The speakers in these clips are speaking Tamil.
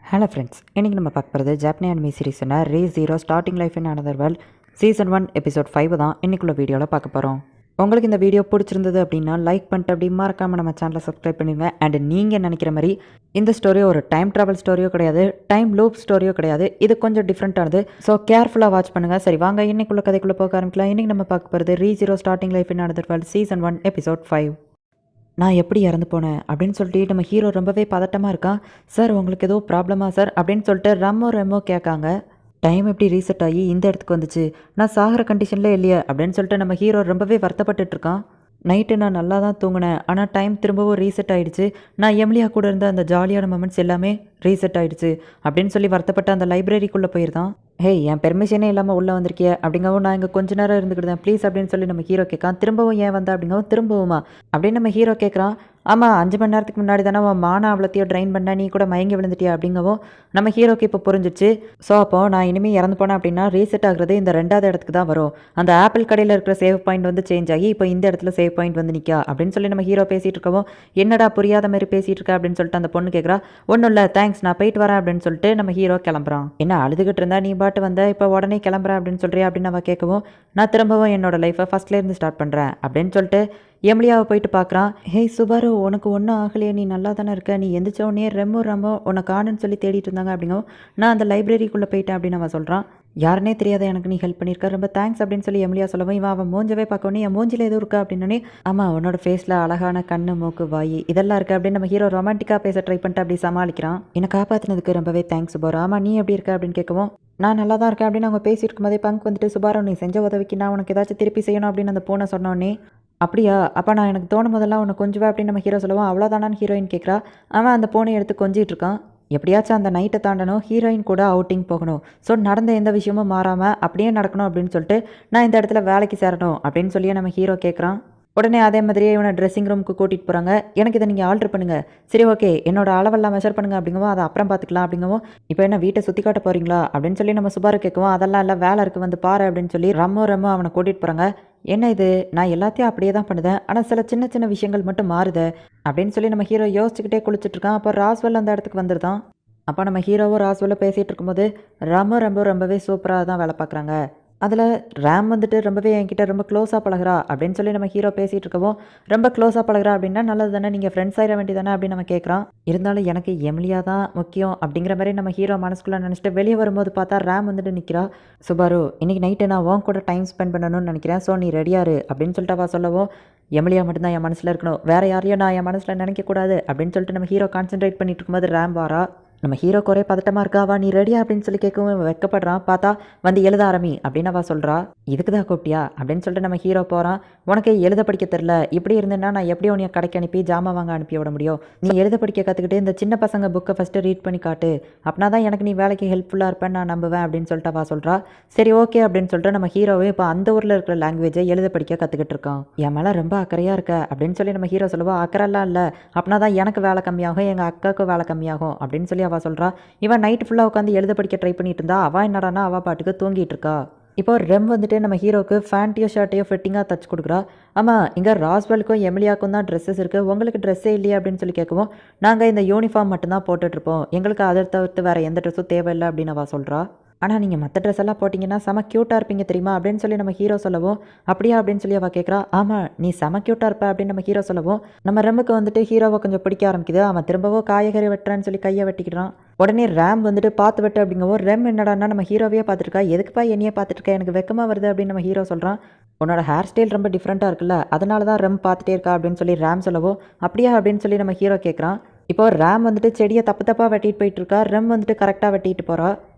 ஹலோ ஃப்ரெண்ட்ஸ், இன்றைக்கி நம்ம பார்க்க போகிறது ஜாப்பனி அனிமி சீரிஸ்னா Re Zero starting life in another world season 1 episode 5 தான் இன்றைக்குள்ள வீடியோவில் பார்க்க போகிறோம். உங்களுக்கு இந்த வீடியோ பிடிச்சிருந்தது அப்படின்னா லைக் பண்ணிட்டு அப்படி மறக்காமல் நம்ம சேனலை சப்ஸ்கிரைப் பண்ணிடுங்க. அண்ட் நீங்கள் நினைக்கிற மாதிரி இந்த ஸ்டோரியோ ஒரு டைம் ட்ராவல் ஸ்டோரியோ கிடையாது, டைம் லூப் ஸ்டோரியோ கிடையாது. இது கொஞ்சம் டிஃப்ரெண்ட்டானது. ஸோ கேர்ஃபுல்லாக வாட்ச் பண்ணுங்கள். சரி வாங்க இன்னைக்குள்ள கதைக்குள்ளே போக ஆரம்பிக்கலாம். இன்றைக்கி நம்ம பார்க்க போகிறது Re Zero starting life in another world season 1 episode 5. நான் எப்படி இறந்து போனேன் அப்படின்னு சொல்லிட்டு நம்ம ஹீரோ ரொம்பவே பதட்டமாக இருக்கான். சார் உங்களுக்கு ஏதோ ப்ராப்ளமா சார் அப்படின்னு சொல்லிட்டு ரெமோ கேட்காங்க. டைம் எப்படி ரீசெட் ஆகி இந்த இடத்துக்கு வந்துச்சு, நான் சாகிற கண்டிஷனில் இல்லையே அப்படின்னு சொல்லிட்டு நம்ம ஹீரோ ரொம்பவே வருத்தப்பட்டுட்டு இருக்கான். நைட்டு நான் நல்லா தான் தூங்கினேன், ஆனால் டைம் திரும்பவும் ரீசெட் ஆகிடுச்சு. நான் எம்லியா கூட இருந்த அந்த ஜாலியான மொமெண்ட்ஸ் எல்லாமே ரீசெட் ஆகிடுச்சு அப்படின்னு சொல்லி வருத்தப்பட்டு அந்த லைப்ரரிக்குள்ளே போயிருந்தான். ஹே என் பெர்மிஷனே இல்லாமல் உள்ளே வந்திருக்கிய அப்படிங்கவும் நான் இங்கே கொஞ்ச நேரம் இருந்துக்கிட்டேன் ப்ளீஸ் அப்படின்னு சொல்லி நம்ம ஹீரோ கேட்கான். திரும்பவும் ஏன் வந்தா அப்படிங்கவும் திரும்பவுமா அப்படின்னு நம்ம ஹீரோ கேட்குறான். ஆமாம் 5 மணி நேரத்துக்கு முன்னாடி தானே உன் மான அவ்வளோத்தையோ ட்ரைன் பண்ண, நீ கூட மயங்கி விழுந்துட்டியா அப்படிங்கவும் நம்ம ஹீரோக்கு இப்போ புரிஞ்சிச்சு. ஸோ அப்போது நான் இனிமேல் இறந்து போனேன் அப்படின்னா ரீசெட் ஆகுறது இந்த 2வது இடத்துக்கு தான் வரும். அந்த ஆப்பிள் கடையில் இருக்கிற சேவ் பாயிண்ட் வந்து சேஞ்ச் ஆகி இப்போ இந்த இடத்துல சேவ் பாயிண்ட் வந்து நிற்கா அப்படின்னு சொல்லி நம்ம ஹீரோ பேசிகிட்டு இருக்கவும், என்னடா புரியாத மாதிரி பேசிகிட்டு இருக்கா அப்படின்னு சொல்லிட்டு அந்த பொண்ணு கேட்குறா. ஒன்றும் இல்லை தேங்க்ஸ் நான் போயிட்டு வரேன் அப்படின்னு சொல்லிட்டு நம்ம ஹீரோ கிளம்புறான். என்ன அழுதுகிட்டு இருந்தா நீ பாட்டு வந்த இப்போ உடனே கிளம்புறேன் அப்படின்னு சொல்கிறியா அப்படின்னு அவள் கேட்கவும், நான் திரும்பவும் என்னோட லைஃப்பை ஃபஸ்ட்லேருந்து ஸ்டார்ட் பண்ணுறேன் அப்படின்னு சொல்லிட்டு எம்லியாவை போயிட்டு பார்க்குறான். ஹே சுபாரு உனக்கு ஒன்றும் ஆகலையே, நீ நல்லா தானே இருக்க, நீ எந்திரிச்ச உடனே ரெம்மோ உன்னை காணுன்னு சொல்லி தேடிட்டு இருந்தாங்க அப்படிங்கவும் நான் அந்த லைப்ரரிக்குள்ளே போயிட்டேன் அப்படின்னு அவன் சொல்கிறான். யாருனே தெரியாத எனக்கு நீ ஹெல்ப் பண்ணியிருக்க, ரொம்ப தேங்க்ஸ் அப்படின்னு சொல்லி எம்லியா சொல்லவும் இவன் அவன் மூஞ்சவே பார்க்கணும். என் மூஞ்சில் எதுவும் இருக்கா அப்படின்னே, ஆமாம் உன்னோட ஃபேஸில் அழகான கண்ணு மூக்கு வாய் இதெல்லாம் இருக்குது அப்படின்னு நம்ம ஹீரோ ரொமான்டிக்காக பேச ட்ரை பண்ணிட்டு அப்படி சமாளிக்கிறான். என்னை காப்பாற்றினதுக்கு ரொம்பவே தேங்க்ஸ் சுபாரு. ஆமாம் நீ எப்படி இருக்க அப்படின்னு கேட்கவும், நான் நல்லா தான் இருக்கேன் அப்படின்னு அவங்க பேசிட்டு இருக்கும்போதே பங்க் வந்துட்டு, சுபாரு நீ செஞ்ச உதவிக்கு நான் உனக்கு ஏதாச்சும் திருப்பி செய்யணும் அப்படின்னு அந்த பூனை சொன்னோன்னே, அப்படியா அப்போ நான் எனக்கு தோணும் போதெல்லாம் உன்னை கொஞ்சம் அப்படின்னு நம்ம ஹீரோ சொல்லுவோம். அவ்வளோதானான்னு ஹீரோயின் கேட்குறா. அவன் அந்த பூனை எடுத்து கொஞ்சிட்டு இருக்கான். எப்படியாச்சும் அந்த நைட்டை தாண்டணும், ஹீரோயின் கூட அவுட்டிங் போகணும். ஸோ நடந்த எந்த விஷயமும் மாறாமல் அப்படியே நடக்கணும் அப்படின்னு சொல்லிட்டு நான் இந்த இடத்துல வேலைக்கு சேரணும் அப்படின்னு சொல்லி நம்ம ஹீரோ கேட்குறான். உடனே அதே மாதிரியே இவனை ட்ரெஸ்ஸிங் ரூமுக்கு கூட்டிகிட்டு போகிறாங்க. எனக்கு இதை நீங்கள் ஆல்ட்ரு பண்ணுங்கள். சரி ஓகே என்னோட அளவெல்லாம் மெஷர் பண்ணுங்கள் அப்படிங்கவும் அதை அப்புறம் பார்த்துக்கலாம் அப்படிங்கவும், இப்போ என்ன வீட்டை சுற்றி காட்ட போகிறீங்களா அப்படின்னு சொல்லி நம்ம சுபாரு கேட்கவும், அதெல்லாம் இல்லை வேலை இருக்குது வந்து பாரு அப்படின்னு சொல்லி ரெம்மோ அவனை கூட்டிகிட்டு போகிறாங்க. என்ன இது நான் எல்லாத்தையும் அப்படியே தான் பண்ணுதேன், ஆனால் சில சின்ன சின்ன விஷயங்கள் மட்டும் மாறுது அப்படின்னு சொல்லி நம்ம ஹீரோ யோசிச்சுக்கிட்டே குளிச்சுட்ருக்கான். அப்போ ராஸ்வெல் அந்த இடத்துக்கு வந்துருதான். அப்போ நம்ம ஹீரோவும் ராஸ்வெல்ல பேசிகிட்டு இருக்கும்போது ரொம்பவே சூப்பராக தான் வேலை பார்க்குறாங்க. அதில் ரேம் வந்துட்டு ரொம்பவே என்கிட்ட ரொம்ப க்ளோஸாக பழகிறா அப்படின்னு சொல்லி நம்ம ஹீரோ பேசிகிட்டு இருக்கவும், ரொம்ப க்ளோஸாக பழகிறா அப்படின்னா நல்லது தானே, நீங்கள் ஃப்ரெண்ட்ஸ் ஆகிட வேண்டியது தானே அப்படின்னு நம்ம கேட்குறான். இருந்தாலும் எனக்கு எம்லியா தான் முக்கியம் அப்படிங்கிற மாதிரி நம்ம ஹீரோ மனசுக்குள்ளே நினச்சிட்டு வெளியே வரும்போது பார்த்தா ரேம் வந்துட்டு நிற்கிறா. சுபாரு இன்னைக்கு நைட்டு நான் உன் கூட டைம் ஸ்பெண்ட் பண்ணணும்னு நினைக்கிறேன், ஸோ நீ ரெடியாரு அப்படின்னு சொல்லிட்டு அவள் சொல்லவும், எம்லியா மட்டும்தான் என் மனசில் இருக்கணும், வேறு யாரையும் நான் என் மனசில் நினைக்கக்கூடாது அப்படின்னு சொல்லிட்டு நம்ம ஹீரோ கான்சென்ட்ரேட் பண்ணிட்டு இருக்கும்போது ரேம் வாரா. நம்ம ஹீரோ குறை பதட்டமாக இருக்காவா, நீ ரெடியா அப்படின்னு சொல்லி கேட்கவும் வெக்கப்படுறான். பார்த்தா வந்து எழுத ஆரம்பி அப்படின்னு அவள் சொல்கிறா. இதுக்கு தான் கூப்பிட்டியா அப்படின்னு சொல்லிட்டு நம்ம ஹீரோ போகிறான். உனக்கு எழுத படிக்க தெரில, இப்படி இருந்தேன்னா நான் எப்படி உன்னை கடைக்கு அனுப்பி ஜாமான் வாங்க அனுப்பி விட முடியும், நீ எழுத படிக்க கற்றுக்கிட்டு இந்த சின்ன பசங்க புக்கை ஃபஸ்ட்டு ரீட் பண்ணி காட்டு, அப்படின்னா தான் எனக்கு நீ வேலைக்கு ஹெல்ப்ஃபுல்லாக இருப்பேன்னு நான் நம்புவேன் அப்படின்னு சொல்லிட்டு அவள் சொல்கிறா. சரி ஓகே அப்படின்னு சொல்லிட்டு நம்ம ஹீரோவே இப்போ அந்த ஊரில் இருக்கிற லாங்குவேஜை எழுத படிக்க கற்றுக்கிட்டு இருக்கான். என் மேலே ரொம்ப அக்கறையாக இருக்க அப்படின்னு சொல்லி நம்ம ஹீரோ சொல்லுவோம். அக்கறைலாம் இல்லை, அப்படின்னா தான் எனக்கு வேலை கம்மியாகும், எங்கள் அக்காவுக்கு வேலை கம்மியாகும் அப்படின்னு சொல்லி அவள் சொல்கிறா. இவன் நைட்டு ஃபுல்லாக உட்காந்து எழுத படிக்க ட்ரை பண்ணிட்டு இருந்தா, அவள் என்னடானா அவள் பாட்டுக்கு தூங்கிட்டு இருக்கா. இப்போ ரெம் வந்துட்டு நம்ம ஹீரோக்கு ஃபேண்ட்டையோ ஷர்ட்டையோ ஃபிட்டிங்காக தச்சு கொடுக்குறா. ஆமாம் இங்கே ராஸ்வெலுக்கும் எமிலியாவுக்கும் தான் ட்ரெஸ்ஸஸ் இருக்குது, உங்களுக்கு ட்ரெஸ்ஸே இல்லையா அப்படின்னு சொல்லி கேட்கவும், நாங்கள் இந்த யூனிஃபார்ம் மட்டும்தான் போட்டுட்ருப்போம், எங்களுக்கு அதை தவிர்த்து வேறு எந்த ட்ரெஸ்ஸும் தேவையில்லை அப்படின்னு அவள் சொல்கிறா. ஆனால் நீங்கள் மற்ற ட்ரெஸ் எல்லாம் போட்டிங்கன்னா செம க்யூட்டாக இருப்பீங்க தெரியுமா அப்படின்னு சொல்லி நம்ம ஹீரோ சொல்லவும், அப்படியா அப்படின்னு சொல்லி அவள் கேட்குறா. ஆமாம் நீ செம க்யூட்டாக இருப்ப அப்படின்னு நம்ம ஹீரோ சொல்லவும், நம்ம ரெம்முக்கு வந்துட்டு ஹீரோவை கொஞ்சம் பிடிக்க ஆரம்பிக்குது. அவன் திரும்பவும் காய்கறி வெட்டுறான்னு சொல்லி கையை வெட்டிக்கிறான். உடனே ரேம் வந்துட்டு பார்த்து வெட்டு அப்படிங்கவும், ரெம் என்னடான்னா நம்ம ஹீரோவையே பார்த்துருக்கா, எதுக்குப்பா என்னையே பார்த்துருக்கா, எனக்கு வெக்கமாக வருது அப்படின்னு நம்ம ஹீரோ சொல்கிறான். உன்னோட ஹேர் ஸ்டைல் ரொம்ப டிஃப்ரெண்ட்டாக இருக்குல்ல, அதனால தான் ரெம் பார்த்துட்டே இருக்கா அப்படின்னு சொல்லி ரேம் சொல்லவும், அப்படியா அப்படின்னு சொல்லி நம்ம ஹீரோ கேட்குறான். இப்போ ரேம் வந்துட்டு செடியை தப்பாக வெட்டிட்டு போயிட்டு இருக்கா, ரெம் வந்துட்டு கரெக்டாக வெட்டிட்டு போகிறா.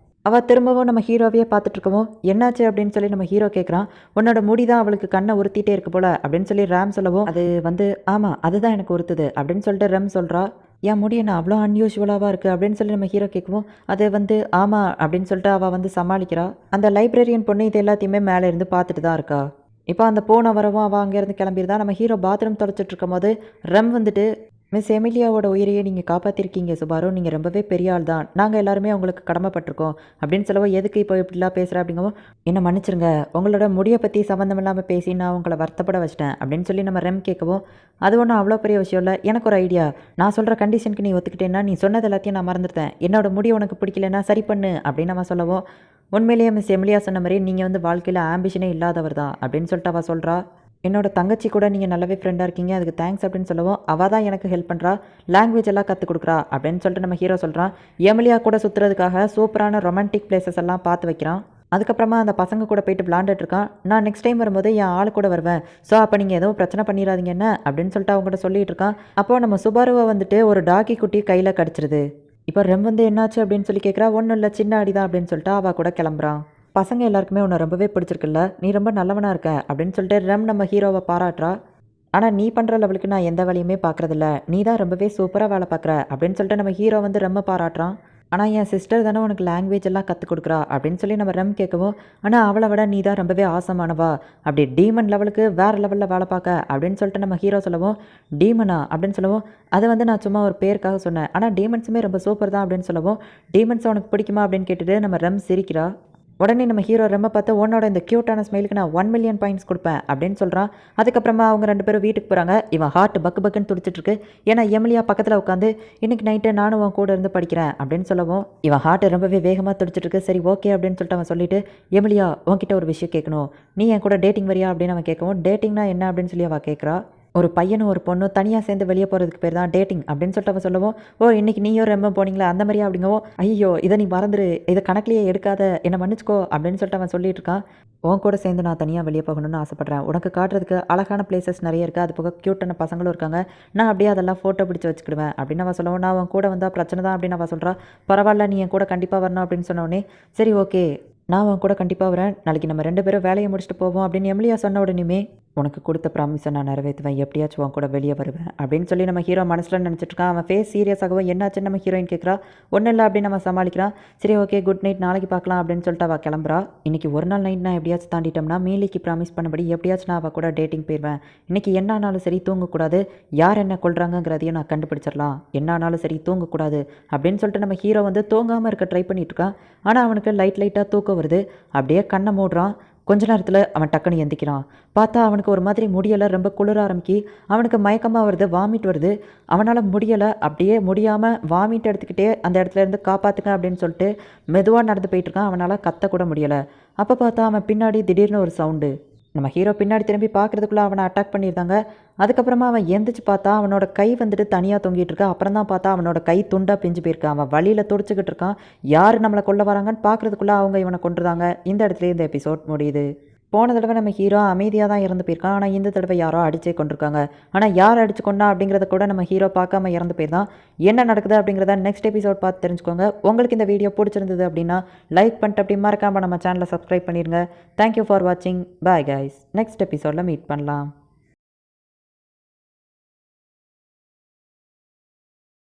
அவள் திரும்பவும் நம்ம ஹீரோவையே பார்த்துட்டு இருக்கவும், என்னாச்சு அப்படின்னு சொல்லி நம்ம ஹீரோ கேட்குறான். உன்னோட முடி தான் அவளுக்கு கண்ணை உறுத்திட்டே இருக்கு போல அப்படின்னு சொல்லி ரேம் சொல்லவும், அது வந்து ஆமாம் அதுதான் எனக்கு உறுத்துது அப்படின்னு சொல்லிட்டு ரெம் சொல்கிறா. என் முடி என்ன அவ்வளோ அன்யூஷுவலாக இருக்குது அப்படின்னு சொல்லி நம்ம ஹீரோ கேட்கவும், அது வந்து ஆமாம் அப்படின்னு சொல்லிட்டு அவள் வந்து சமாளிக்கிறா. அந்த லைப்ரரியன் பொண்ணு இது எல்லாத்தையுமே மேலே இருந்து பார்த்துட்டு தான் இருக்கா. இப்போ அந்த போனை வரவும் அவள் அங்கேருந்து கிளம்பிடுதா. நம்ம ஹீரோ பாத்ரூம் தொடச்சிட்டு இருக்கும் போது ரெம் வந்துட்டு மிஸ் எமிலியாவோட உயிரையே நீங்கள் காப்பாற்றிருக்கீங்க சுபாரு, நீங்கள் ரொம்பவே பெரிய ஆள் தான், நாங்கள் எல்லாருமே உங்களுக்கு கடமைப்பட்டிருக்கோம் அப்படின்னு சொல்லவோ, எதுக்கு இப்போ இப்படிலாம் பேசுகிற அப்படிங்கவும், என்ன மன்னிச்சிருங்க, உங்களோட முடியை பற்றி சம்மந்தம் இல்லாமல் பேசி நான் உங்களை வருத்தப்பட வச்சிட்டேன் அப்படின்னு சொல்லி நம்ம ரெம் கேட்கவும், அது ஒன்றும் அவ்வளோ பெரிய விஷயம் இல்லை, எனக்கு ஒரு ஐடியா, நான் சொல்கிற கண்டிஷனுக்கு நீ ஒத்துக்கிட்டேன்னா நீ சொன்னது எல்லாத்தையும் நான் மறந்துட்டேன், என்னோட முடி உனக்கு பிடிக்கலன்னா சரி பண்ணு அப்படின்னு நம்ம சொல்லவும், உண்மையிலேயே மிஸ் எமிலியா சொன்ன மாதிரி நீங்கள் வந்து வாழ்க்கையில் ஆம்பிஷனே இல்லாதவர் தான் அப்படின்னு சொல்லிட்டு அவள் சொல்கிறா. என்னோட தங்கச்சி கூட நீங்கள் நல்லாவே ஃப்ரெண்டாக இருக்கீங்க, அதுக்கு தேங்க்ஸ் அப்படின்னு சொல்லவும், அவள் தான் எனக்கு ஹெல்ப் பண்ணுறா, லாங்குவேஜ் எல்லாம் கற்றுக் கொடுக்குறா அப்படின்னு சொல்லிட்டு நம்ம ஹீரோ சொல்கிறான். எமிலியா கூட சுற்றுறதுக்காக சூப்பரான ரொமான்டிக் பிளேசஸ் எல்லாம் பார்த்து வைக்கிறான். அதுக்கப்புறமா அந்த பசங்க கூட போயிட்டு விளாண்டுட்டு இருக்கான். நான் நெக்ஸ்ட் டைம் வரும்போது என் ஆள் கூட வருவேன், ஸோ அப்போ நீங்கள் எதுவும் பிரச்சனை பண்ணிடாதீங்க என்ன அப்படின்னு சொல்லிட்டு அவங்ககிட்ட சொல்லிட்டு இருக்கான். அப்போ நம்ம சுபாருவை வந்துட்டு ஒரு டாக்கி குட்டி கையில் கடிச்சிருது. இப்போ ரெம் வந்து என்னாச்சு அப்படின்னு சொல்லி கேட்குறா. ஒன்றும் இல்லை, சின்ன அடிதான் அப்படின்னு சொல்லிட்டு அவள் கூட கிளம்புறான். பசங்க எல்லாருக்குமே உன்னை ரொம்பவே பிடிச்சிருக்குல்ல, நீ ரொம்ப நல்லவனாக இருக்க அப்படின்னு சொல்லிட்டு ரெம் நம்ம ஹீரோவை பாராட்டுறா. ஆனால் நீ பண்ணுற லெவலுக்கு நான் எந்த வேலையுமே பார்க்குறதில்ல, நீ தான் ரொம்பவே சூப்பராக வேலை பார்க்குற அப்படின்னு சொல்லிட்டு நம்ம ஹீரோ வந்து ரெம்மை பாராட்டுறான். ஆனால் என் சிஸ்டர் தானே உனக்கு லாங்குவேஜ் எல்லாம் கற்றுக் கொடுக்குறா அப்படின்னு சொல்லி நம்ம ரெம் கேட்கவும், ஆனால் அவளை விட நீ தான் ரொம்பவே ஆசமானவா, அப்படி டீமன் லெவலுக்கு வேறு லெவலில் வேலை பார்க்க அப்படின்னு சொல்லிட்டு நம்ம ஹீரோ சொல்லவும், டீமனா அப்படின்னு சொல்லவும், அதை வந்து நான் சும்மா ஒரு பேருக்காக சொன்னேன், ஆனால் டீமன்ஸுமே ரொம்ப சூப்பர் தான் அப்படின்னு சொல்லவும், டீமன்ஸ் உனக்கு பிடிக்குமா அப்படின்னு கேட்டுட்டு நம்ம ரெம் சிரிக்கிறா. உடனே நம்ம ஹீரோ ரெம்ப பார்த்து உன்னோட இந்த க்யூட்டான ஸ்மைலுக்கு நான் 1 மில்லியன் பாயிண்ட்ஸ் கொடுப்பேன் அப்படின்னு சொல்கிறான். அதுக்கப்புறமா அவங்க 2 பேரும் வீட்டுக்கு போகிறாங்க. இவன் ஹார்ட் பக்கு பக்குன்னு துடிச்சிட்ருக்கு. ஏன்னா எமிலியா பக்கத்தில் உட்காந்து இன்னைக்கு நைட்டு நானும் உன் கூட இருந்து படிக்கிறேன் அப்படின்னு சொல்லவும், இவன் ஹார்ட் ரொம்பவே வேகமாக துடிச்சிட்ருக்கு. சரி ஓகே அப்படின்னு சொல்லிட்டு அவன் சொல்லிட்டு, எமிலியா உன்கிட்ட ஒரு விஷயம் கேட்கணும், நீ என் கூட டேட்டிங் வரியா அப்படின்னு அவன் கேட்கவும், டேட்டிங்னா என்ன அப்படின்னு சொல்லி அவள் கேட்குறா. ஒரு பையனும் ஒரு பொண்ணும் தனியாக சேர்ந்து வெளியே போகிறதுக்கு பேர் தான் டேட்டிங் அப்படின்னு சொல்லிட்டு அவன் சொல்லவும், ஓ இன்னைக்கு நீயும் ரொம்ப போனீங்களா அந்த மாதிரியா அப்படிங்கவும், ஐயோ இதை நீ மறந்துரு, இதை கணக்கிலேயே எடுக்காத, என்னை மன்னிச்சுக்கோ அப்படின்னு சொல்லிட்டு அவன் சொல்லிட்டு இருக்கான். உன் கூட சேர்ந்து நான் தனியாக வெளியே போகணும்னு ஆசைப்பட்றேன், உனக்கு காட்டுறதுக்கு அழகான பிளேசஸ் நிறைய இருக்குது, அது போக க்யூட்டான பசங்களும் இருக்காங்க, நான் அப்படியே அதெல்லாம் ஃபோட்டோ பிடிச்சி வச்சுக்கிடுவேன் அப்படின்னு அவன் சொல்லவும், நான் அவன் கூட வந்தால் பிரச்சனை தான் அப்படின்னு அவன் சொல்கிறா. பரவாயில்ல நீ என் கூட கண்டிப்பாக வரணும் அப்படின்னு சொன்னோடனே, சரி ஓகே நான் அவன் கூட கண்டிப்பாக வரேன், நாளைக்கு நம்ம 2 பேரும் வேலையை முடிச்சுட்டு போவோம் அப்படின்னு எமிலியா சொன்ன உடனேயுமே, உனக்கு கொடுத்த ப்ராமிஸை நான் நிறைவேற்றுவேன், எப்படியாச்சும் உன் கூட வெளியே வருவேன் அப்படின்னு சொல்லி நம்ம ஹீரோ மனசில் நினச்சிட்டு இருக்கான். அவன் ஃபேஸ் சீரியஸாகவும் என்னாச்சுன்னு நம்ம ஹீரோயின் கேட்குறா. ஒன்றும் இல்லை அப்படின்னு நம்ம சமாளிக்கிறான். சரி ஓகே குட் நைட், நாளைக்கு பார்க்கலாம் அப்படின்னு சொல்லிட்டு அவள் கிளம்புறா. இன்றைக்கி ஒரு நாள் நைட் நான் எப்படியாச்சும் தாண்டிட்டோம்னா மீலிக்கு ப்ராமிஸ் பண்ணபடி எப்படியாச்சும் நான் அவள் கூட டேட்டிங் போயிடுவேன். இன்றைக்கி என்ன ஆனாலும் சரி தூங்கக்கூடாது, யார் என்ன கொள்றாங்கிறதையும் நான் கண்டுபிடிச்சிடலாம், என்ன ஆனாலும் சரி தூங்கக்கூடாது அப்படின்னு சொல்லிட்டு நம்ம ஹீரோ வந்து தூங்காமல் இருக்க ட்ரை பண்ணிட்டு இருக்கான். ஆனால் அவனுக்கு லைட்டாக தூக்கம் வருது. அப்படியே கண்ணை மூடுறான். கொஞ்ச நேரத்தில் அவன் டக்குன்னு எந்திக்கிறான். பார்த்தா அவனுக்கு ஒரு மாதிரி முடியலை, ரொம்ப குளிர ஆரம்பிக்கி அவனுக்கு மயக்கமாக வருது, வாமிட் வருது. அவனால் முடியலை, அப்படியே முடியாமல் வாமிட் எடுத்துக்கிட்டே அந்த இடத்துல இருந்து காப்பாற்றுங்க அப்படின்னு சொல்லிட்டு மெதுவாக நடந்து போயிட்டுருக்கான். அவனால் கத்தக்கூட முடியலை. அப்போ பார்த்தா அவன் பின்னாடி திடீர்னு ஒரு சவுண்டு. நம்ம ஹீரோ பின்னாடி திரும்பி பார்க்குறதுக்குள்ளே அவனை அட்டாக் பண்ணியிருந்தாங்க. அதுக்கப்புறமா அவன் எந்திரிச்சு பார்த்தா அவனோட கை வந்துட்டு தனியாக தொங்கிட்டு இருக்கா. அப்புறம் தான் பார்த்தா அவனோட கை துண்டாக பிஞ்சு போயிருக்கான். அவன் வழியில் துடிச்சிக்கிட்டு இருக்கான். யார் நம்மளை கொல்ல வராங்கன்னு பார்க்குறதுக்குள்ளே அவங்க இவனை கொண்டுருந்தாங்க. இந்த இடத்துல இந்த எபிசோட் முடியுது. போன தடவை நம்ம ஹீரோ அமைதியாக தான் இறந்து போயிருக்கான். ஆனால் இந்த தடவை யாரோ அடிச்சே கொண்டிருக்காங்க. ஆனால் யார் அடிச்சு கொண்டா அப்படிங்கிறத கூட நம்ம ஹீரோ பார்க்காம இறந்து போயிருந்தான். என்ன நடக்குது அப்படிங்கிறத நெக்ஸ்ட் எபிசோட் பார்த்து தெரிஞ்சுக்கோங்க. உங்களுக்கு இந்த வீடியோ பிடிச்சிருந்தது அப்படின்னா லைக் பண்ணிட்டு அப்படி மறக்காமல் நம்ம சேனலை சப்ஸ்கிரைப் பண்ணிடுங்க. தேங்க்யூ ஃபார் வாட்சிங். Bye guys. நெக்ஸ்ட் எபிசோடில் மீட் பண்ணலாம்.